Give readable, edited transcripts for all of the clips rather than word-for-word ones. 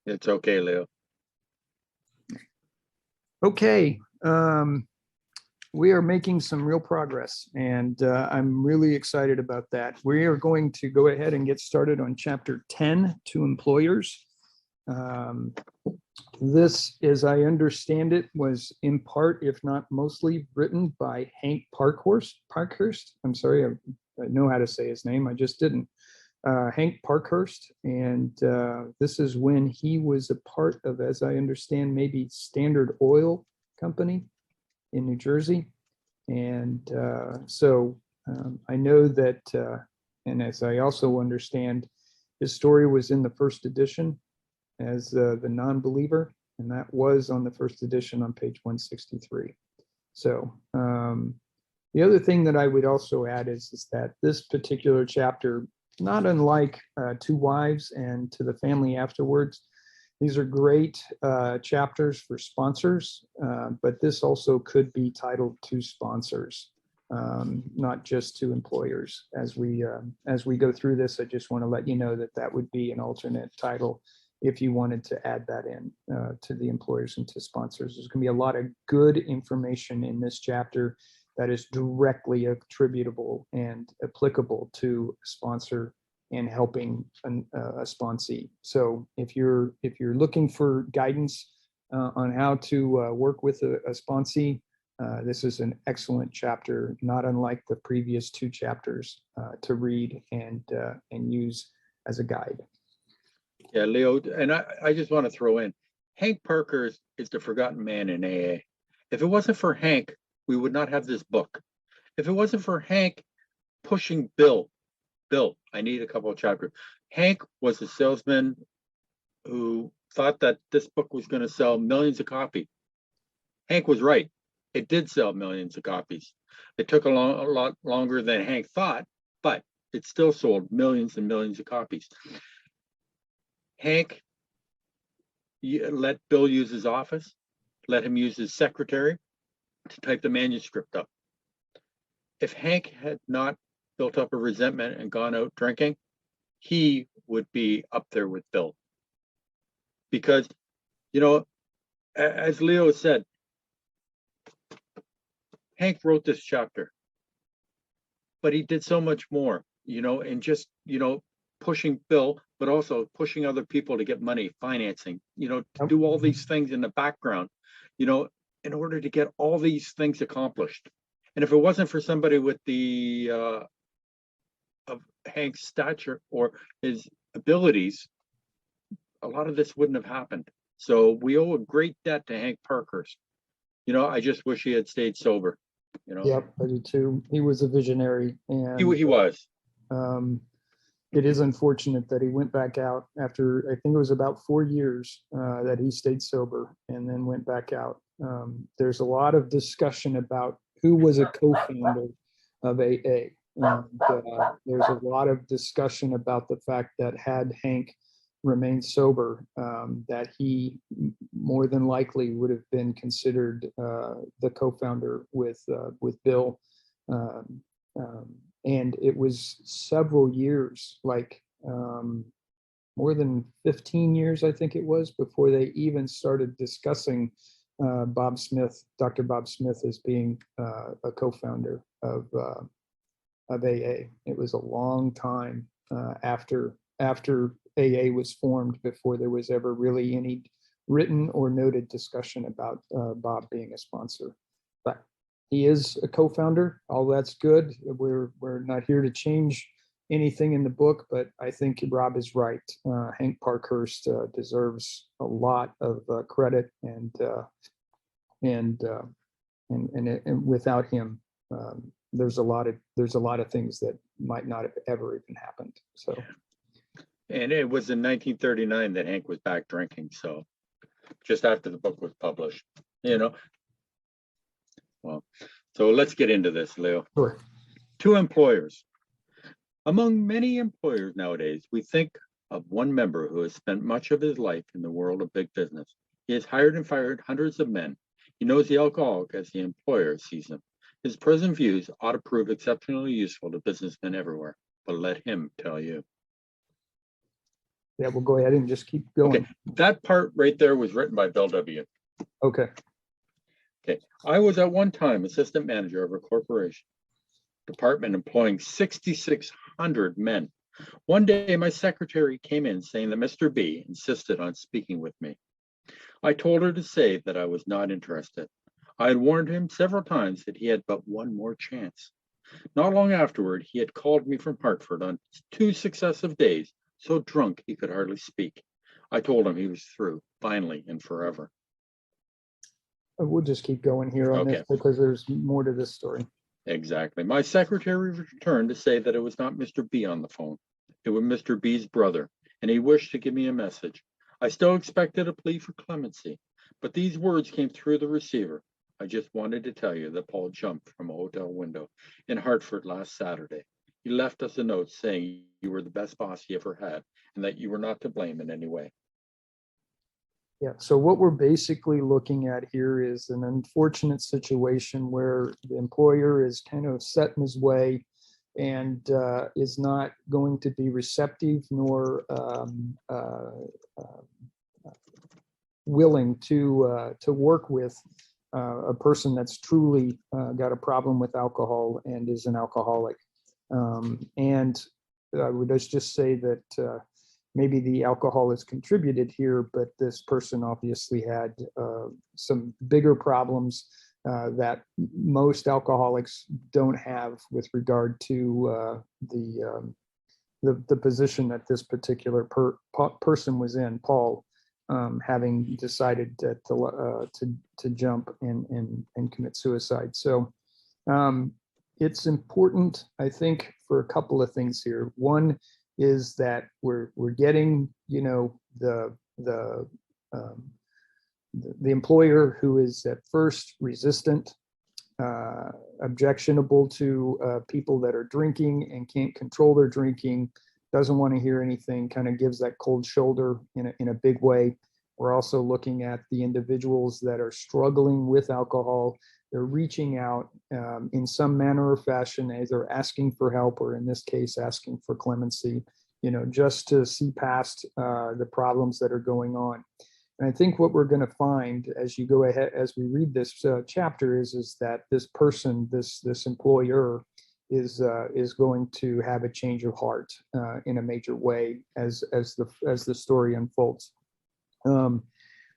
It's okay, Leo. Okay, we are making some real progress, and I'm really excited about that. We are going to go ahead and get started on chapter 10 to employers. This, as I understand it, was in part, if not mostly, written by Hank Parkhurst. I'm sorry, I know how to say his name, I just didn't. Hank Parkhurst, and this is when he was a part of, as I understand, maybe Standard Oil Company in New Jersey. And I know that, and as I also understand, his story was in the first edition as the non-believer, and that was on the first edition on page 163. So the other thing that I would also add is that this particular chapter, not unlike Two Wives and To the Family Afterwards, these are great chapters for sponsors, but this also could be titled To Sponsors, not just to employers. As we go through this, I just want to let you know that that would be an alternate title if you wanted to add that in to the employers and to sponsors. There's going to be a lot of good information in this chapter that is directly attributable and applicable to a sponsor and helping a sponsee. So if you're looking for guidance on how to work with a sponsee, this is an excellent chapter, not unlike the previous two chapters, to read and use as a guide. Yeah, Leo, and I just want to throw in, Hank Parkhurst is the forgotten man in AA. If it wasn't for Hank, we would not have this book. If it wasn't for Hank pushing Bill, I need a couple of chapters. Hank was a salesman who thought that this book was going to sell millions of copies. Hank was right. It did sell millions of copies. It took a lot longer than Hank thought, but it still sold millions and millions of copies. Hank let Bill use his office, let him use his secretary to type the manuscript up. If Hank had not built up a resentment and gone out drinking, he would be up there with Bill. Because, you know, as Leo said, Hank wrote this chapter, but he did so much more, you know, and just, you know, pushing Bill, but also pushing other people to get money, financing, you know, to do all these things in the background, you know, in order to get all these things accomplished. And if it wasn't for somebody with the of Hank's stature or his abilities, a lot of this wouldn't have happened. So we owe a great debt to Hank Parkhurst. You know, I just wish he had stayed sober. You know. Yep, I do too. He was a visionary, and he was. It is unfortunate that he went back out after, I think it was about 4 years that he stayed sober and then went back out. There's a lot of discussion about who was a co-founder of AA. And there's a lot of discussion about the fact that had Hank remained sober, that he more than likely would have been considered the co-founder with Bill. And it was several years, like more than 15 years, I think it was, before they even started discussing Bob Smith, Dr. Bob Smith, as being a co-founder of AA. It was a long time after AA was formed before there was ever really any written or noted discussion about Bob being a sponsor. But he is a co-founder. All that's good. We're not here to change anything in the book, but I think Rob is right. Hank Parkhurst deserves a lot of credit, and without him, there's a lot of things that might not have ever even happened. So, and it was in 1939 that Hank was back drinking. So, just after the book was published, you know. Well, so let's get into this, Leo. Sure. To employers. Among many employers nowadays, we think of one member who has spent much of his life in the world of big business. He has hired and fired hundreds of men. He knows the alcoholic as the employer sees him. His present views ought to prove exceptionally useful to businessmen everywhere, but let him tell you. Yeah, we'll go ahead and just keep going. Okay, that part right there was written by Bill W. Okay. Okay, I was at one time assistant manager of a corporation department employing 6,600 men. One day, my secretary came in saying that Mr. B insisted on speaking with me. I told her to say that I was not interested. I had warned him several times that he had but one more chance. Not long afterward, he had called me from Hartford on 2 successive days, so drunk he could hardly speak. I told him he was through, finally and forever. We'll just keep going here on this Okay. because there's more to this story. Exactly. My secretary returned to say that it was not Mr. B on the phone. It was Mr. B's brother, and he wished to give me a message. I still expected a plea for clemency, but these words came through the receiver. I just wanted to tell you that Paul jumped from a hotel window in Hartford last Saturday. He left us a note saying you were the best boss he ever had and that you were not to blame in any way. Yeah, so what we're basically looking at here is an unfortunate situation where the employer is kind of set in his way and is not going to be receptive nor willing to work with a person that's truly got a problem with alcohol and is an alcoholic. And I would just say that maybe the alcohol has contributed here, but this person obviously had some bigger problems that most alcoholics don't have with regard to the position that this particular person was in, Paul, having decided to jump and commit suicide. So it's important, I think, for a couple of things here. One is that we're getting, you know, the employer who is at first resistant, objectionable to people that are drinking and can't control their drinking, doesn't want to hear anything, kind of gives that cold shoulder in a big way. We're also looking at the individuals that are struggling with alcohol. They're reaching out in some manner or fashion, either asking for help or in this case, asking for clemency, you know, just to see past the problems that are going on. And I think what we're going to find as you go ahead, as we read this chapter is that this person, this employer is going to have a change of heart in a major way as the story unfolds.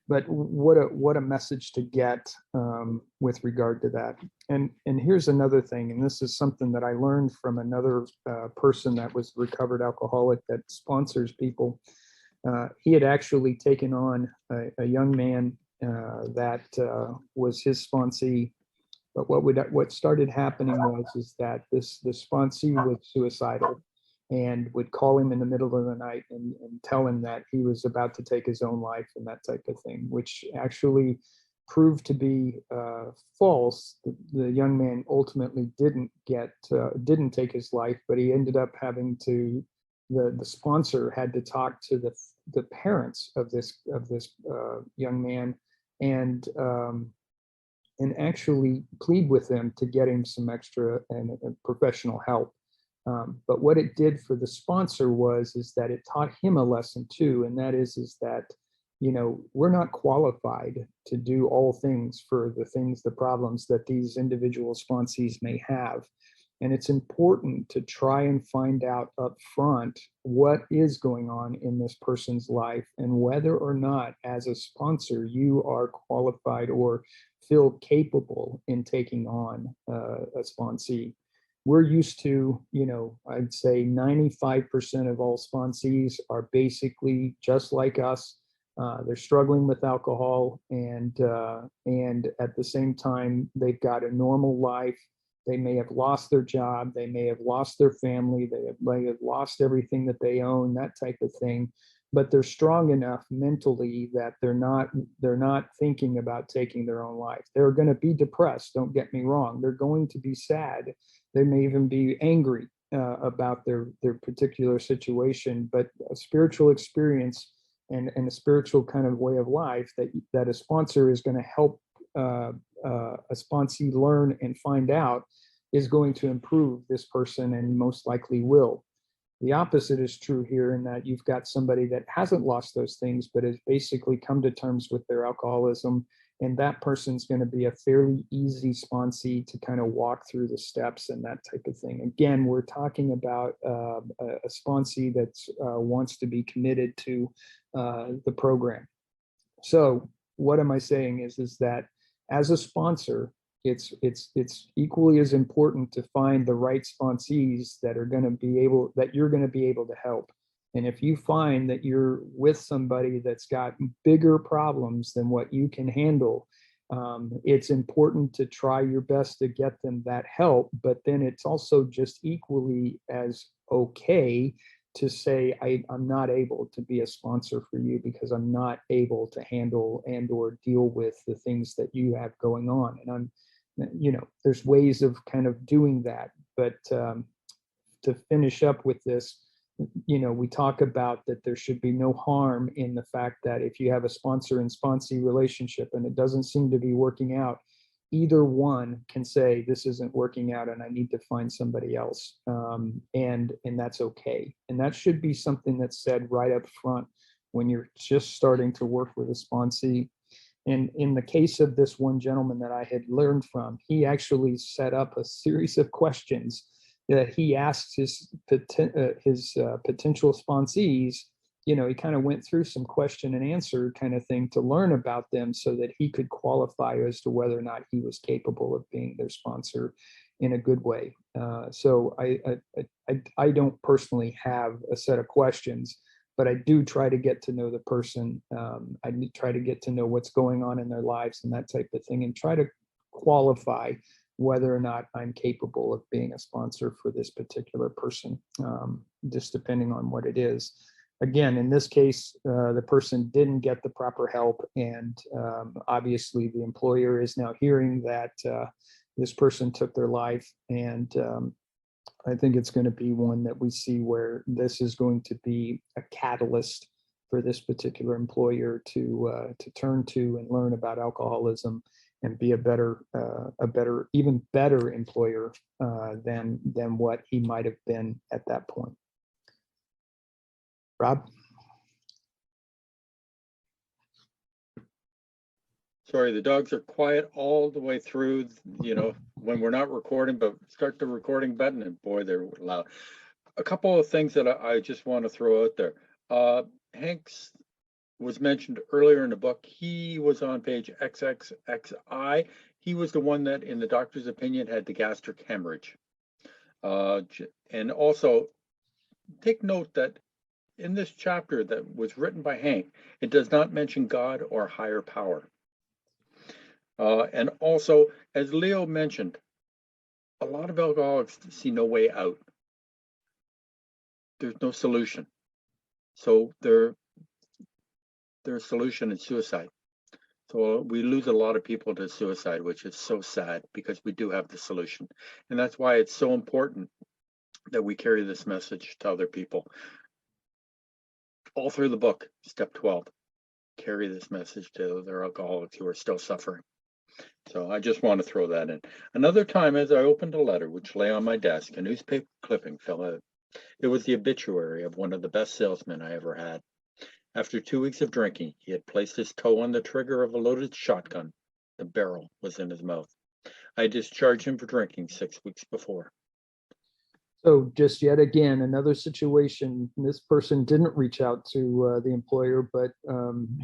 But what a message to get with regard to that. And here's another thing, and this is something that I learned from another person that was recovered alcoholic that sponsors people. He had actually taken on a young man that was his sponsee. But what started happening is that the sponsee was suicidal and would call him in the middle of the night and tell him that he was about to take his own life and that type of thing, which actually proved to be false. The young man ultimately didn't take his life, but he ended up having to, the sponsor had to talk to the parents of this young man and actually plead with them to get him some extra and professional help. But what it did for the sponsor is that it taught him a lesson too, and that is that, you know, we're not qualified to do all things for the problems that these individual sponsees may have. And it's important to try and find out up front what is going on in this person's life and whether or not, as a sponsor, you are qualified or feel capable in taking on a sponsee. We're used to, you know, I'd say 95% of all sponsees are basically just like us. They're struggling with alcohol and at the same time, they've got a normal life. They may have lost their job. They may have lost their family. May have lost everything that they own, that type of thing. But they're strong enough mentally that they're not thinking about taking their own life. They're going to be depressed. Don't get me wrong. They're going to be sad. They may even be angry about their particular situation. But a spiritual experience and a spiritual kind of way of life that a sponsor is going to help a sponsee learn and find out is going to improve this person and most likely will. The opposite is true here in that you've got somebody that hasn't lost those things, but has basically come to terms with their alcoholism. And that person's going to be a fairly easy sponsee to kind of walk through the steps and that type of thing. Again, we're talking about a sponsee that wants to be committed to the program. So what am I saying is that as a sponsor, it's equally as important to find the right sponsees that are going to be able, that you're going to be able to help. And if you find that you're with somebody that's got bigger problems than what you can handle, it's important to try your best to get them that help. But then it's also just equally as okay to say, I'm not able to be a sponsor for you because I'm not able to handle and or deal with the things that you have going on. And there's ways of kind of doing that. But to finish up with this, we talk about that there should be no harm in the fact that if you have a sponsor and sponsee relationship and it doesn't seem to be working out, either one can say, this isn't working out and I need to find somebody else. And that's okay. And that should be something that's said right up front when you're just starting to work with a sponsee. And in the case of this one gentleman that I had learned from, he actually set up a series of questions that he asked his potential sponsees. He kind of went through some question and answer kind of thing to learn about them so that he could qualify as to whether or not he was capable of being their sponsor in a good way. So I don't personally have a set of questions, but I do try to get to know the person. I try to get to know what's going on in their lives and that type of thing, and try to qualify whether or not I'm capable of being a sponsor for this particular person, just depending on what it is. Again, in this case, the person didn't get the proper help, and obviously the employer is now hearing that this person took their life, and I think it's going to be one that we see where this is going to be a catalyst for this particular employer to turn to and learn about alcoholism and be a better, even better employer than what he might have been at that point. Rob? Sorry, the dogs are quiet all the way through, when we're not recording, but start the recording button and boy, they're loud. A couple of things that I just want to throw out there. Hanks was mentioned earlier in the book. He was on page XXXI. He was the one that, in the doctor's opinion, had the gastric hemorrhage. And also, take note that in this chapter that was written by Hank, it does not mention God or higher power. And also, as Leo mentioned, a lot of alcoholics see no way out. There's no solution. So their solution is suicide. So we lose a lot of people to suicide, which is so sad because we do have the solution. And that's why it's so important that we carry this message to other people. All through the book, step 12, carry this message to other alcoholics who are still suffering. So I just want to throw that in. Another time, as I opened a letter which lay on my desk, a newspaper clipping fell out. It was the obituary of one of the best salesmen I ever had. After 2 weeks of drinking, he had placed his toe on the trigger of a loaded shotgun. The barrel was in his mouth. I discharged him for drinking 6 weeks before. So just yet again, another situation. This person didn't reach out to the employer, but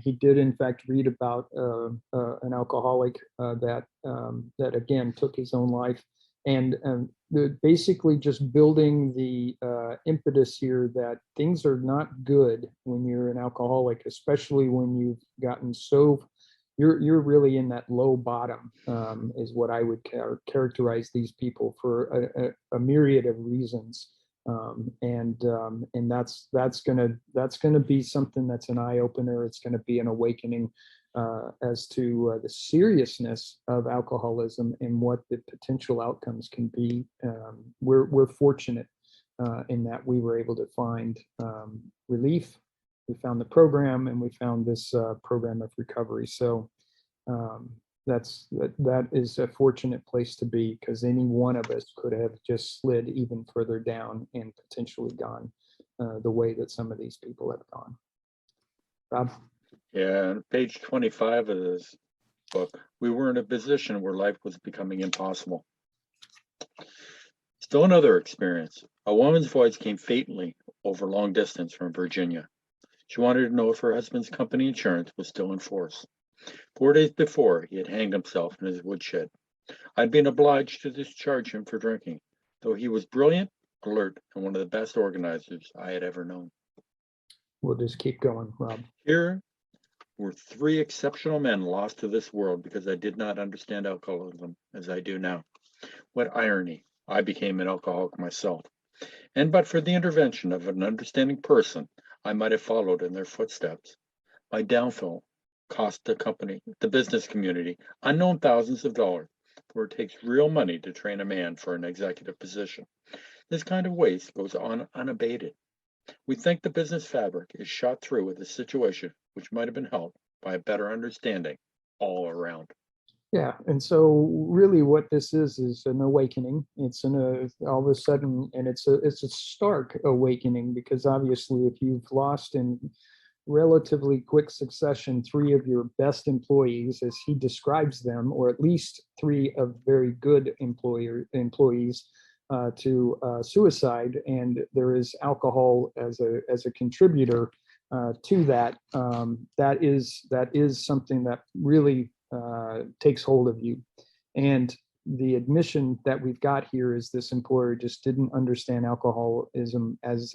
he did in fact read about an alcoholic that again took his own life, and basically just building the impetus here that things are not good when you're an alcoholic, especially when you've gotten so. You're really in that low bottom, is what I would characterize these people for a myriad of reasons, and that's gonna be something that's an eye opener. It's gonna be an awakening as to the seriousness of alcoholism and what the potential outcomes can be. We're fortunate in that we were able to find relief. We found the program, and we found this program of recovery. So that is a fortunate place to be, because any one of us could have just slid even further down and potentially gone. the way that some of these people have gone. Rob? Yeah, on page 25 of this book, we were in a position where life was becoming impossible. Still another experience. A woman's voice came faintly over long distance from Virginia. She wanted to know if her husband's company insurance was still in force. 4 days before, he had hanged himself in his woodshed. I'd been obliged to discharge him for drinking, though he was brilliant, alert, and one of the best organizers I had ever known. We'll just keep going, Rob. Here were 3 exceptional men lost to this world because I did not understand alcoholism as I do now. What irony! I became an alcoholic myself. And but for the intervention of an understanding person, I might have followed in their footsteps. My downfall cost the company, the business community, unknown thousands of dollars, for it takes real money to train a man for an executive position. This kind of waste goes on unabated. We think the business fabric is shot through with a situation which might have been helped by a better understanding all around. Yeah, and so really what this is an awakening. It's all of a sudden, and it's a stark awakening, because obviously if you've lost in relatively quick succession 3 of your best employees, as he describes them, or at least 3 of very good employees to suicide, and there is alcohol as a contributor to that. That is something that really takes hold of you. And the admission that we've got here is this employer just didn't understand alcoholism as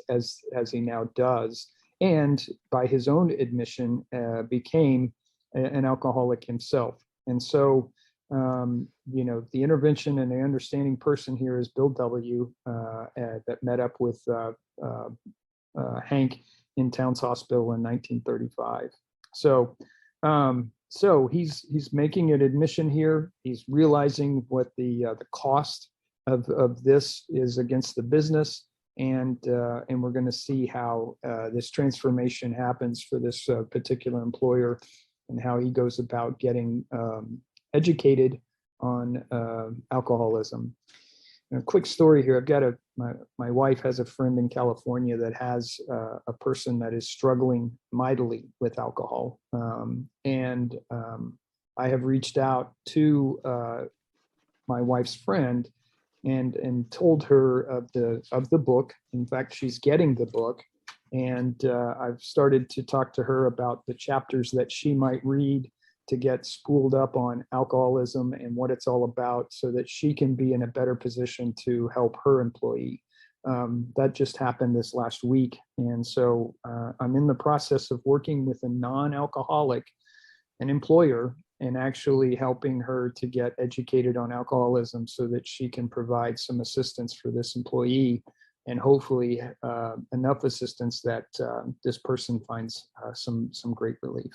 he now does, and by his own admission became an alcoholic himself. And so the intervention and the understanding person here is Bill W. That met up with Hank in Towns Hospital in 1935. So he's making an admission here. He's realizing what the cost of this is against the business, and we're going to see how this transformation happens for this particular employer, and how he goes about getting educated on alcoholism. And a quick story here. I've got my wife has a friend in California that has a person that is struggling mightily with alcohol. And I have reached out to my wife's friend and told her of the book. In fact, she's getting the book. And I've started to talk to her about the chapters that she might read to get spooled up on alcoholism and what it's all about, so that she can be in a better position to help her employee. That just happened this last week. And so I'm in the process of working with a non-alcoholic, an employer, and actually helping her to get educated on alcoholism so that she can provide some assistance for this employee, and hopefully enough assistance that this person finds some great relief.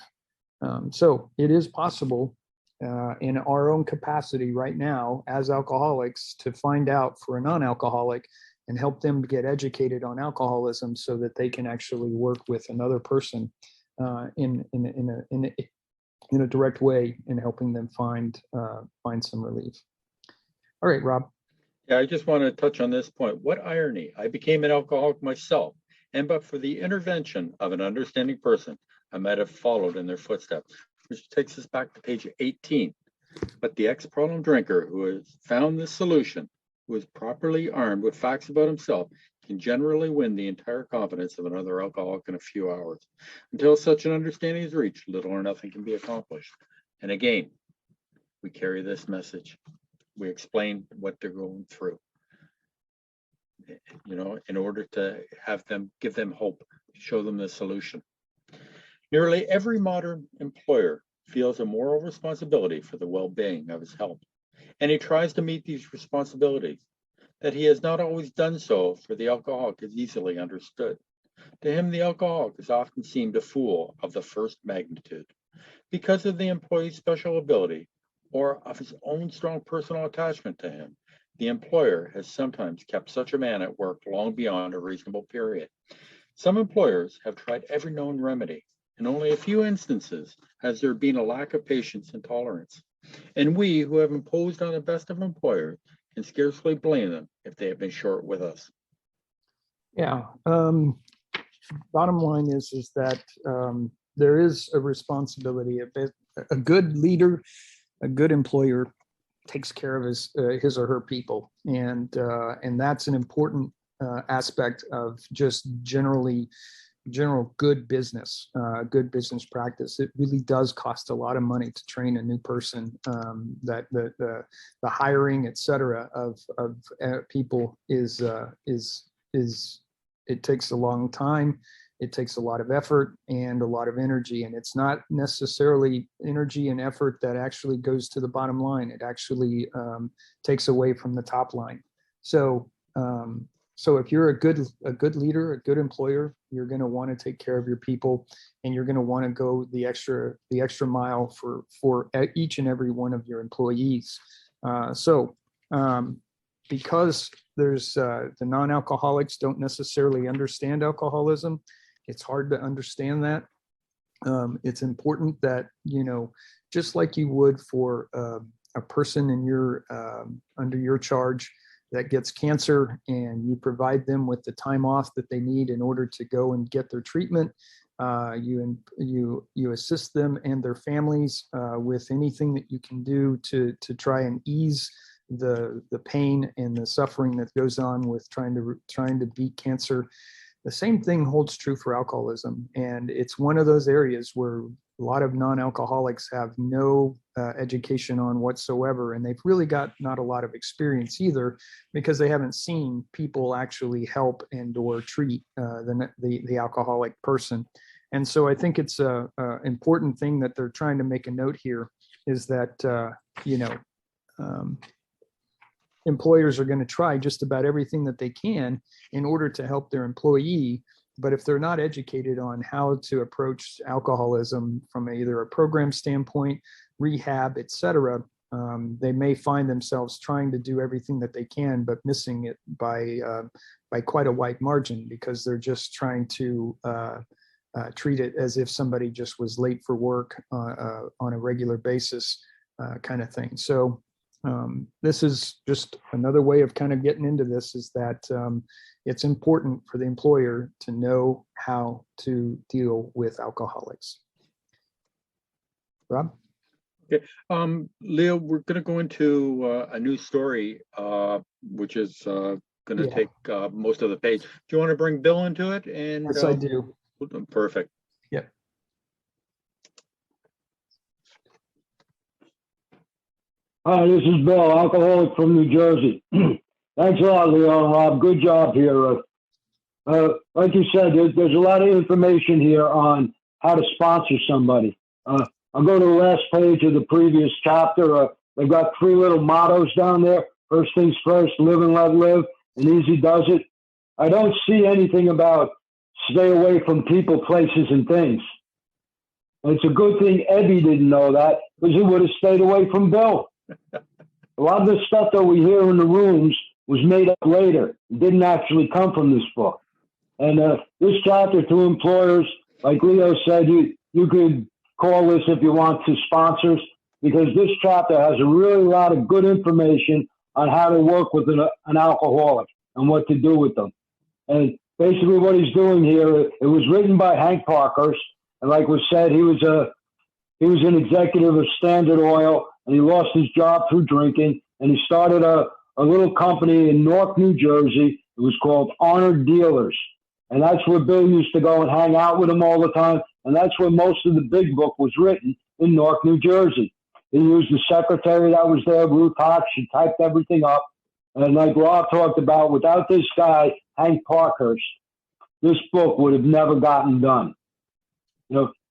So it is possible in our own capacity right now as alcoholics to find out for a non-alcoholic and help them get educated on alcoholism, so that they can actually work with another person in a direct way in helping them find some relief. All right, Rob. Yeah, I just want to touch on this point. What irony! I became an alcoholic myself, and but for the intervention of an understanding person, I might have followed in their footsteps, which takes us back to page 18. But the ex-problem drinker who has found this solution, who is properly armed with facts about himself, can generally win the entire confidence of another alcoholic in a few hours. Until such an understanding is reached, little or nothing can be accomplished. And again, we carry this message. We explain what they're going through, in order to give them hope, show them the solution. Nearly every modern employer feels a moral responsibility for the well-being of his help, and he tries to meet these responsibilities. That he has not always done so for the alcoholic is easily understood. To him, the alcoholic is often seemed a fool of the first magnitude. Because of the employee's special ability, or of his own strong personal attachment to him, the employer has sometimes kept such a man at work long beyond a reasonable period. Some employers have tried every known remedy. In only a few instances has there been a lack of patience and tolerance. And we who have imposed on the best of employers can scarcely blame them if they have been short with us. Yeah. bottom line is that there is a responsibility. A good leader, a good employer takes care of his or her people, and that's an important aspect of just general good business practice. It really does cost a lot of money to train a new person. That the hiring, et cetera, of people is it takes a long time. It takes a lot of effort and a lot of energy, and it's not necessarily energy and effort that actually goes to the bottom line. It actually takes away from the top line. So if you're a good leader, a good employer, you're going to want to take care of your people, and you're going to want to go the extra mile for each and every one of your employees. Because there's the non-alcoholics don't necessarily understand alcoholism. It's hard to understand that. It's important that, just like you would for a person in your under your charge that gets cancer, and you provide them with the time off that they need in order to go and get their treatment. You assist them and their families with anything that you can do to try and ease the pain and the suffering that goes on with trying to beat cancer. The same thing holds true for alcoholism, and it's one of those areas where a lot of non-alcoholics have no education on whatsoever, and they've really got not a lot of experience either, because they haven't seen people actually help and or treat the alcoholic person. And so I think it's a important thing that they're trying to make a note here is that employers are going to try just about everything that they can in order to help their employee. But if they're not educated on how to approach alcoholism from either a program standpoint, rehab, et cetera, they may find themselves trying to do everything that they can, but missing it by quite a wide margin, because they're just trying to treat it as if somebody just was late for work on a regular basis, kind of thing. So this is just another way of kind of getting into this, is that it's important for the employer to know how to deal with alcoholics. Rob? Okay, Leo, we're going to go into a new story, which is going to take most of the page. Do you want to bring Bill into it? And yes, I do. Perfect. Yep. Hi, this is Bill, alcoholic from New Jersey. Thanks a lot, Leo and Rob. Good job here. Like you said, there's a lot of information here on how to sponsor somebody. I'll go to the last page of the previous chapter. They've got 3 little mottos down there. First things first, live and let live, and easy does it. I don't see anything about stay away from people, places, and things. And it's a good thing Ebby didn't know that, because he would have stayed away from Bill. A lot of the stuff that we hear in the rooms was made up later. It didn't actually come from this book. And this chapter to employers, like Leo said, you could call this if you want to sponsors, because this chapter has a really lot of good information on how to work with an alcoholic and what to do with them. And basically what he's doing here, it was written by Hank Parkhurst. And like was said, he was an executive of Standard Oil, and he lost his job through drinking, and he started a little company in Newark, New Jersey. It was called Honored Dealers. And that's where Bill used to go and hang out with him all the time. And that's where most of the big book was written, in Newark, New Jersey. He used the secretary that was there, Ruth Hawk. She typed everything up. And like Rob talked about, without this guy, Hank Parkhurst, this book would have never gotten done.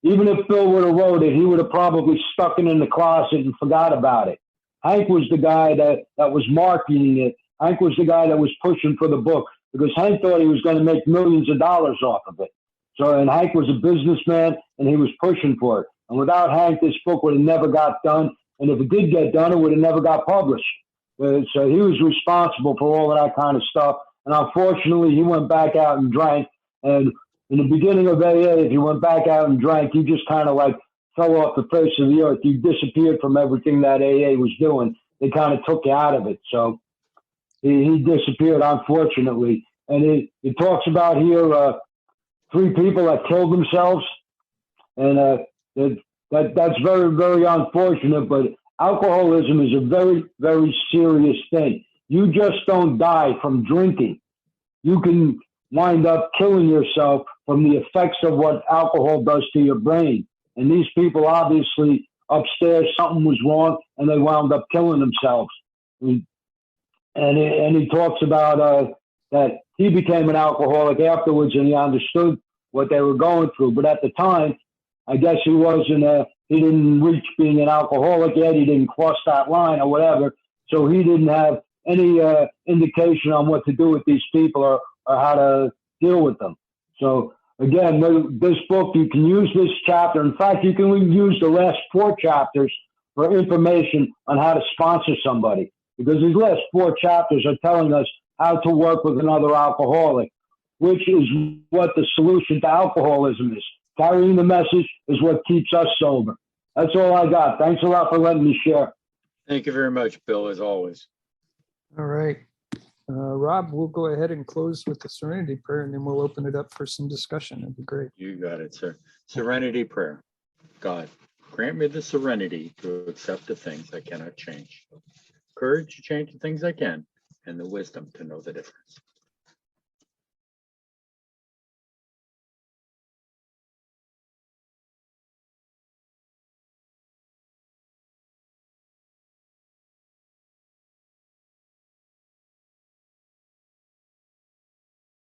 Even if Bill would have wrote it, he would have probably stuck it in the closet and forgot about it. Hank was the guy that was marketing it. Hank was the guy that was pushing for the book, because Hank thought he was going to make millions of dollars off of it. And Hank was a businessman, and he was pushing for it. And without Hank, this book would have never got done. And if it did get done, it would have never got published. So he was responsible for all of that kind of stuff. And unfortunately, he went back out and drank. And in the beginning of AA, if you went back out and drank, you just kind of like fell off the face of the earth. You disappeared from everything that AA was doing. They kind of took you out of it. So he disappeared, unfortunately. And it talks about here 3 people that killed themselves. And that's very, very unfortunate, but alcoholism is a very, very serious thing. You just don't die from drinking. You can wind up killing yourself from the effects of what alcohol does to your brain. And these people, obviously, upstairs, something was wrong, and they wound up killing themselves. And he talks about that he became an alcoholic afterwards, and he understood what they were going through. But at the time, I guess he didn't reach being an alcoholic yet. He didn't cross that line or whatever. So he didn't have any indication on what to do with these people or how to deal with them. So again, this book, you can use this chapter. In fact, you can use the last 4 chapters for information on how to sponsor somebody, because these last 4 chapters are telling us how to work with another alcoholic, which is what the solution to alcoholism is. Carrying the message is what keeps us sober. That's all I got. Thanks a lot for letting me share. Thank you very much, Bill, as always. All right. Rob, we'll go ahead and close with the Serenity Prayer, and then we'll open it up for some discussion. That'd be great. You got it, sir. Serenity prayer. God, grant me the serenity to accept the things I cannot change, courage to change the things I can, and the wisdom to know the difference.